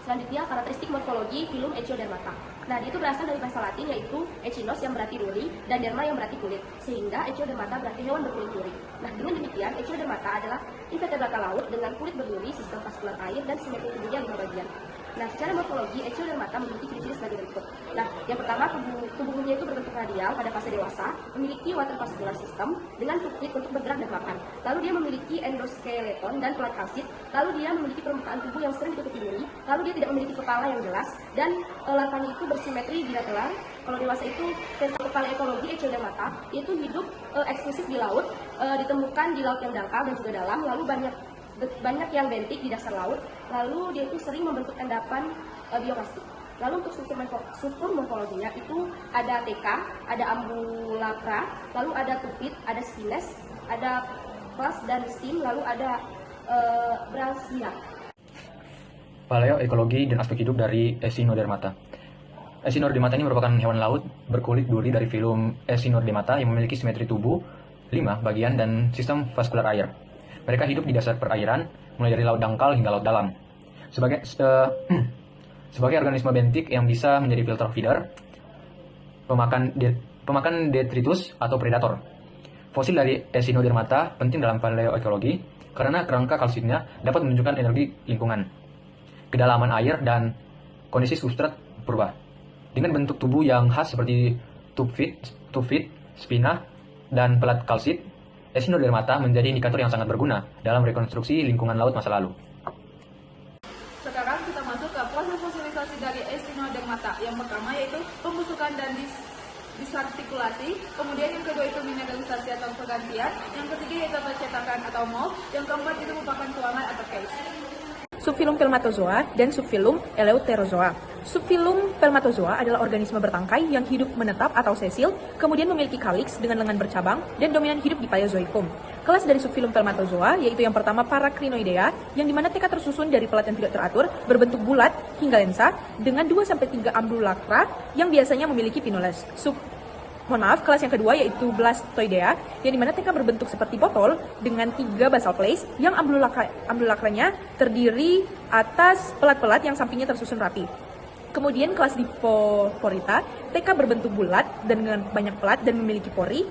Selanjutnya, karakteristik morfologi filum Echinodermata. Nah, dia itu berasal dari bahasa Latin yaitu echinos yang berarti duri dan derma yang berarti kulit, sehingga Echinodermata berarti hewan berkulit duri. Nah, dengan demikian, Echinodermata adalah invertebrata laut dengan kulit berduri, sistem vaskular air, dan simetri tubuhnya 5 bagian. Nah, secara morfologi, Echinodermata memiliki ciri-ciri sebagai berikut. Nah, yang pertama, tubuhnya itu berbentuk radial pada fase dewasa, memiliki water vascular system dengan tubit untuk bergerak dan makan. Lalu dia memiliki endoskeleton dan pelat kalsit. Lalu dia memiliki permukaan tubuh yang sering ditutupi duri. Lalu dia tidak memiliki kepala yang jelas dan larvanya itu bersimetri bilateral. Kalau dewasa itu tentang kepala ekologi Echinodermata itu hidup eksklusif di laut, ditemukan di laut yang dangkal dan juga dalam. Lalu banyak yang bentik di dasar laut. Lalu dia itu sering membentuk endapan bioplastik. Lalu untuk struktur morfologinya itu ada TK, ada ambulacra, lalu ada tubit, ada spines, ada plas dan stem, lalu ada branchia. Paleoekologi dan aspek hidup dari Echinodermata. Echinodermata ini merupakan hewan laut berkulit duri dari filum Echinodermata yang memiliki simetri tubuh 5 bagian dan sistem vaskular air. Mereka hidup di dasar perairan, mulai dari laut dangkal hingga laut dalam. Sebagai organisme bentik yang bisa menjadi filter feeder, pemakan detritus atau predator. Fosil dari Echinodermata penting dalam paleoekologi karena kerangka kalsitnya dapat menunjukkan energi lingkungan, kedalaman air, dan kondisi substrat purba. Dengan bentuk tubuh yang khas seperti tubfit, spina, dan pelat kalsit, Echinodermata menjadi indikator yang sangat berguna dalam rekonstruksi lingkungan laut masa lalu. Sekarang kita masuk ke proses fosilisasi dari Echinodermata. Yang pertama yaitu pembusukan dan disartikulasi, kemudian yang kedua itu mineralisasi atau pergantian, yang ketiga yaitu percetakan atau mold, yang keempat itu merupakan tuangan atau case. Subfilum Pelmatozoa dan subfilum Eleutherozoa. Subfilum Pelmatozoa adalah organisme bertangkai yang hidup menetap atau sesil, kemudian memiliki kaliks dengan lengan bercabang dan dominan hidup di Paleozoikum. Kelas dari subfilum Pelmatozoa yaitu yang pertama Paracrinoidea, yang dimana TK tersusun dari pelat yang tidak teratur, berbentuk bulat hingga lensa, dengan 2-3 ambulacra yang biasanya memiliki pinoles. Kelas yang kedua yaitu Blastoidea, yang dimana TK berbentuk seperti botol dengan 3 basal plates yang ambulacranya terdiri atas pelat-pelat yang sampingnya tersusun rapi. Kemudian kelas Dipoporita, TK berbentuk bulat dan dengan banyak pelat dan memiliki pori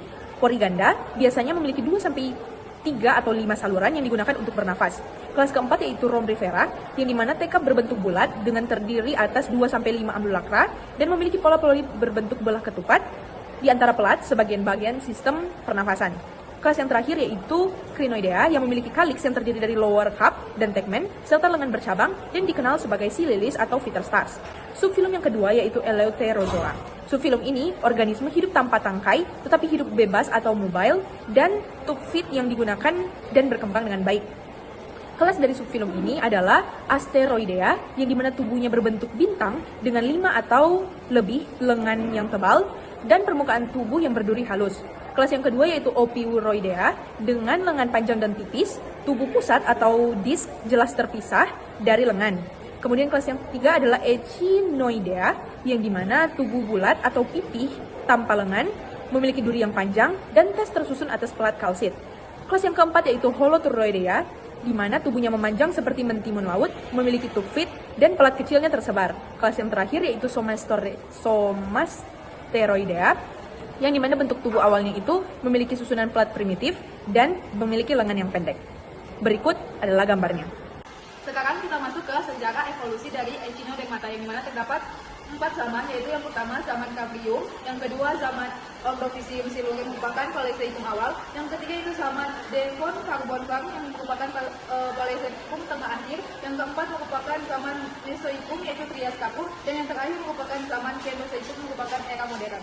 ganda, biasanya memiliki 2-3 atau 5 saluran yang digunakan untuk bernafas. Kelas keempat yaitu Rhombrifera, yang dimana TK berbentuk bulat dengan terdiri atas 2-5 ambulacra dan memiliki pola-pola berbentuk belah ketupat di antara pelat sebagian bagian sistem pernafasan. Kelas yang terakhir yaitu Crinoidea, yang memiliki kaliks yang terdiri dari lower cup dan tegmen serta lengan bercabang dan dikenal sebagai sea lilies atau feeder stars. Subfilum yang kedua yaitu Eleutherozoa. Subfilum ini organisme hidup tanpa tangkai tetapi hidup bebas atau mobile dan tubfit yang digunakan dan berkembang dengan baik. Kelas dari subfilum ini adalah Asteroidea, yang dimana tubuhnya berbentuk bintang dengan 5 atau lebih lengan yang tebal dan permukaan tubuh yang berduri halus. Kelas yang kedua yaitu Ophiuroidea, dengan lengan panjang dan tipis, tubuh pusat atau disk jelas terpisah dari lengan. Kemudian kelas yang ketiga adalah Echinoidea, yang dimana tubuh bulat atau pipih tanpa lengan, memiliki duri yang panjang dan tes tersusun atas pelat kalsit. Kelas yang keempat yaitu Holoturoidea, di mana tubuhnya memanjang seperti mentimun laut, memiliki tubfit dan pelat kecilnya tersebar. Kelas yang terakhir yaitu Somasteroidea, yang dimana bentuk tubuh awalnya itu memiliki susunan pelat primitif dan memiliki lengan yang pendek. Berikut adalah gambarnya. Sekarang kita masuk ke sejarah evolusi dari Echinodermata, yang dimana terdapat 4 zaman, yaitu yang pertama zaman Cambrium, yang kedua zaman Ordovicium Silurium merupakan Paleozoikum awal, yang ketiga itu zaman Devon Carbonifera yang merupakan Paleozoikum tengah akhir, yang keempat merupakan zaman Mesozoikum yaitu Trias Kapur, dan yang terakhir merupakan zaman Cenozoikum merupakan era modern.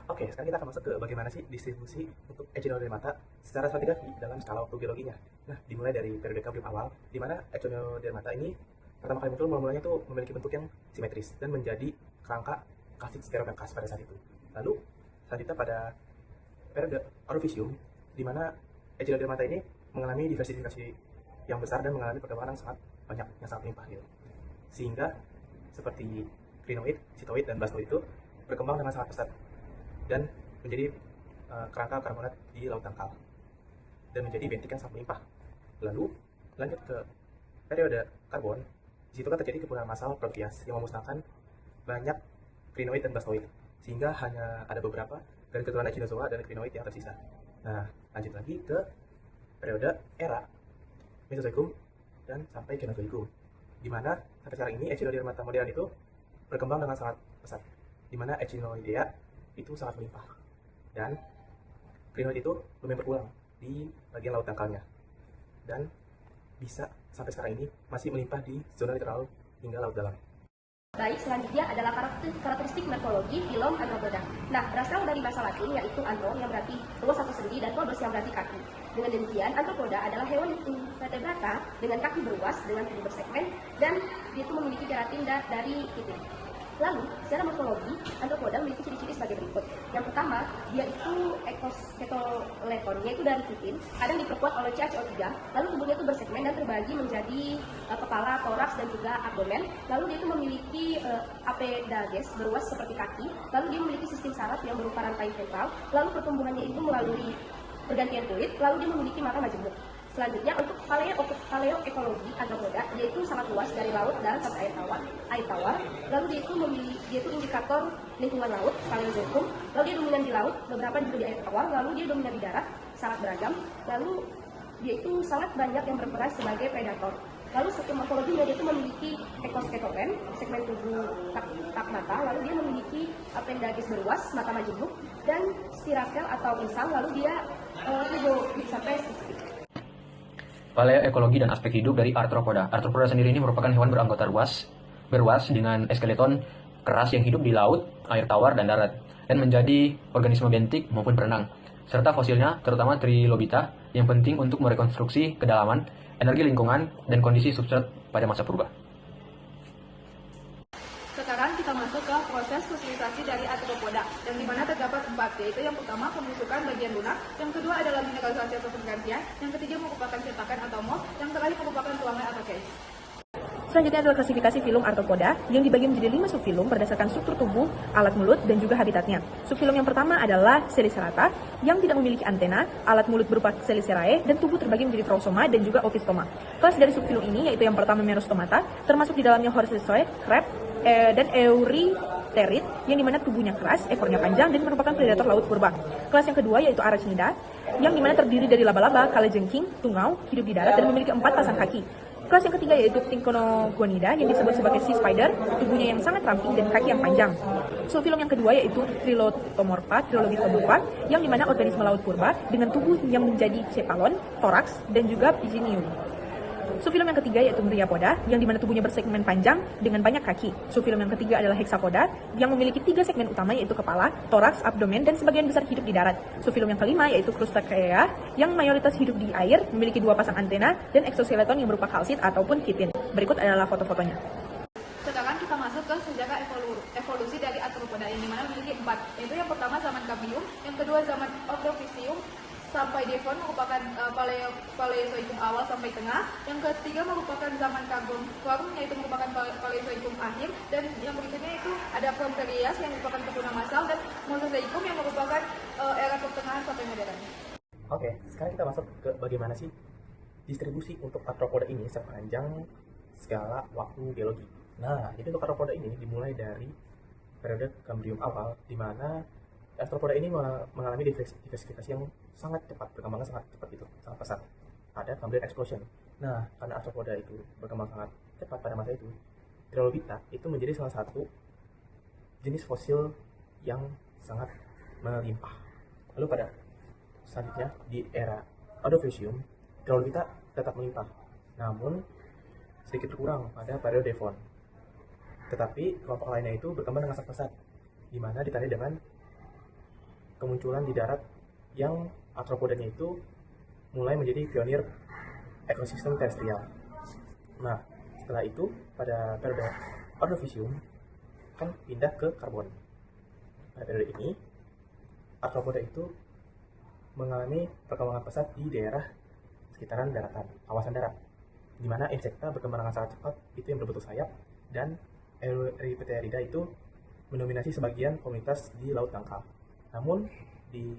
Oke, sekarang kita akan masuk ke bagaimana sih distribusi untuk Echinodermata secara stratigrafi dalam skala waktu geologinya. Nah, dimulai dari periode Cambrium awal, di mana Echinodermata ini pertama kali muncul, mulanya itu memiliki bentuk yang simetris dan menjadi kerangka kalsit stereokarkas pada saat itu. Lalu, selanjutnya pada periode Ordovicium, di mana Echinodermata ini mengalami diversifikasi yang besar dan mengalami perkembangan yang sangat banyak, yang sangat melimpah gitu. Sehingga seperti Crinoid, Sitoid, dan Blastoid itu berkembang dengan sangat pesat dan menjadi kerangka karbonat di laut dangkal dan menjadi bentik yang sangat melimpah. Lalu lanjut ke periode Karbon, di Di situ kan terjadi kepunahan massal Proteus yang memusnahkan banyak crinoid dan blastoid, sehingga hanya ada beberapa dari keturunan echinozoa dan crinoid yang tersisa. Nah, lanjut lagi ke periode era Mesozoikum dan sampai Kenozoikum, di mana sampai sekarang ini Echinodermata modern itu berkembang dengan sangat pesat, di mana Echinoidea itu sangat melimpah dan crinoid itu lumayan berkurang di bagian laut dangkalnya, dan bisa sampai sekarang ini masih melimpah di zona littoral hingga laut dalam. Baik, selanjutnya adalah karakteristik morfologi filum Arthropoda. Nah, berasal dari bahasa Latin yaitu antro yang berarti luas atau sendi dan podos yang berarti kaki. Dengan demikian, Arthropoda adalah hewan invertebrata dengan kaki beruas dengan tubuh bersegmen dan dia itu memiliki keratin dari kitin. Lalu, secara morfologi, Arthropoda memiliki ciri-ciri sebagai berikut. Yang pertama, dia itu ekoskeletoon, yaitu dari kitin, kadang diperkuat oleh CaCO3, lalu tubuhnya itu bersegmen dan terbagi menjadi kepala, toraks, dan juga abdomen. Lalu dia itu memiliki apedages, beruas seperti kaki, lalu dia memiliki sistem saraf yang berupa rantai ventral, lalu pertumbuhannya itu melalui pergantian kulit, lalu dia memiliki mata majemuk. Selanjutnya untuk paleoekologi Arthropoda, yaitu sangat luas dari laut, darat sampai air tawar. Lalu dia itu indikator lingkungan laut, Paleozoikum. Lalu dia dominan di laut, beberapa juga di air tawar. Lalu dia dominan di darat, sangat beragam. Lalu dia itu sangat banyak yang berperan sebagai predator. Lalu struktur morfologinya dia itu memiliki ekoskeletoen, segmen tubuh tak mata, lalu dia memiliki apedages beruas, mata majemuk, dan spirakel atau insang, lalu dia sampai spesifik. Paleoekologi dan aspek hidup dari Arthropoda. Arthropoda sendiri ini merupakan hewan beranggota beruas dengan skeleton keras yang hidup di laut, air tawar, dan darat, dan menjadi organisme bentik maupun berenang, serta fosilnya terutama Trilobita yang penting untuk merekonstruksi kedalaman, energi lingkungan, dan kondisi substrat pada masa purba. Sekarang kita masuk ke proses fosilisasi dari Arthropoda, yang dimana terdapat 4, yaitu yang pertama pembusukan bagian lunak, yang kedua adalah mineralisasi atau pergantian, yang ketiga merupakan cetakan atau mold, yang terakhir merupakan tulangan atau case. Selanjutnya adalah klasifikasi filum Arthropoda yang dibagi menjadi 5 subfilum berdasarkan struktur tubuh, alat mulut, dan juga habitatnya. Subfilum yang pertama adalah Selicerata yang tidak memiliki antena, alat mulut berupa Chelicerae, dan tubuh terbagi menjadi trousoma dan juga opistoma. Kelas dari subfilum ini yaitu yang pertama Merostomata, termasuk di dalamnya Horsisoe, crab, dan Eurypterid yang dimana tubuhnya keras, ekornya panjang, dan merupakan predator laut purba. Kelas yang kedua yaitu Arachnida yang dimana terdiri dari laba-laba, kalajengking, tungau, hidup di darat, dan memiliki 4 pasang kaki. Kelas yang ketiga yaitu Tynconogonida yang disebut sebagai sea spider, tubuhnya yang sangat ramping dan kaki yang panjang. Subfilum yang kedua yaitu Trilobitomorpha yang dimana organisme laut purba dengan tubuh yang menjadi cephalon, toraks, dan juga pygidium. Subfilum yang ketiga yaitu Mryapoda yang dimana tubuhnya bersegmen panjang dengan banyak kaki. Subfilum yang ketiga adalah Hexapoda yang memiliki 3 segmen utama yaitu kepala, toraks, abdomen, dan sebagian besar hidup di darat. Subfilum yang kelima yaitu Crustacea yang mayoritas hidup di air, memiliki 2 pasang antena dan exoskeleton yang berupa kalsit ataupun kitin. Berikut adalah foto-fotonya. Sekarang kita masuk ke sejarah evolusi dari Arthropoda yang dimana memiliki 4, yaitu yang pertama zaman Cambrium, yang kedua zaman Ordovicium sampai Devon merupakan Paleozoikum awal sampai tengah, yang ketiga merupakan zaman Carboniferum yaitu merupakan Paleozoikum akhir, dan yang berikutnya itu ada Prometherias yang merupakan kepunahan massal, dan Mesozoikum yang merupakan era pertengahan sampai modern. Oke, sekarang kita masuk ke bagaimana sih distribusi untuk Arthropoda ini sepanjang skala waktu geologi. Nah, jadi untuk Arthropoda ini dimulai dari periode Cambrium awal, di mana Arthropoda ini mengalami diversifikasi yang sangat cepat, berkembangnya sangat cepat itu, sangat pesat. Ada Cambrian explosion. Nah, karena Arthropoda itu berkembang sangat cepat pada masa itu, Trilobita itu menjadi salah satu jenis fosil yang sangat melimpah. Lalu pada selanjutnya di era Ordovicium, Trilobita tetap melimpah, namun sedikit berkurang pada periode Devon. Tetapi kelompok lainnya itu berkembang dengan sangat pesat, di mana ditandai dengan kemunculan di darat yang arthropodanya itu mulai menjadi pionir ekosistem terestrial. Nah, setelah itu pada periode Ordovicium kan pindah ke karbon. Pada periode ini, arthropoda itu mengalami perkembangan pesat di daerah sekitaran daratan, kawasan darat, di mana insekta berkembang dengan sangat cepat, itu yang berbentuk sayap, dan Eurypterida itu mendominasi sebagian komunitas di laut dangkal. Namun di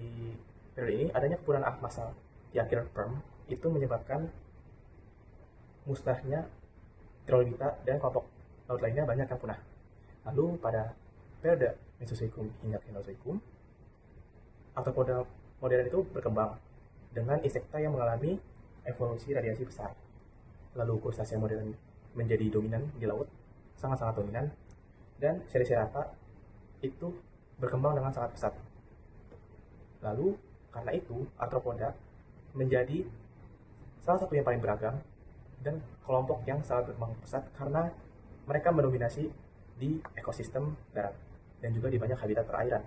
periode ini adanya kepunahan alat massal di akhir Perm itu menyebabkan musnahnya Trilobita, dan kelompok laut lainnya banyak yang punah. Lalu pada periode Mesozoikum hingga Kenozoikum, arthropoda modern itu berkembang dengan insekta yang mengalami evolusi radiasi besar. Lalu krustasea modern menjadi dominan di laut, sangat-sangat dominan, dan Selicerata itu berkembang dengan sangat pesat. Lalu karena itu arthropoda menjadi salah satu yang paling beragam dan kelompok yang sangat berkembang pesat karena mereka mendominasi di ekosistem darat dan juga di banyak habitat perairan.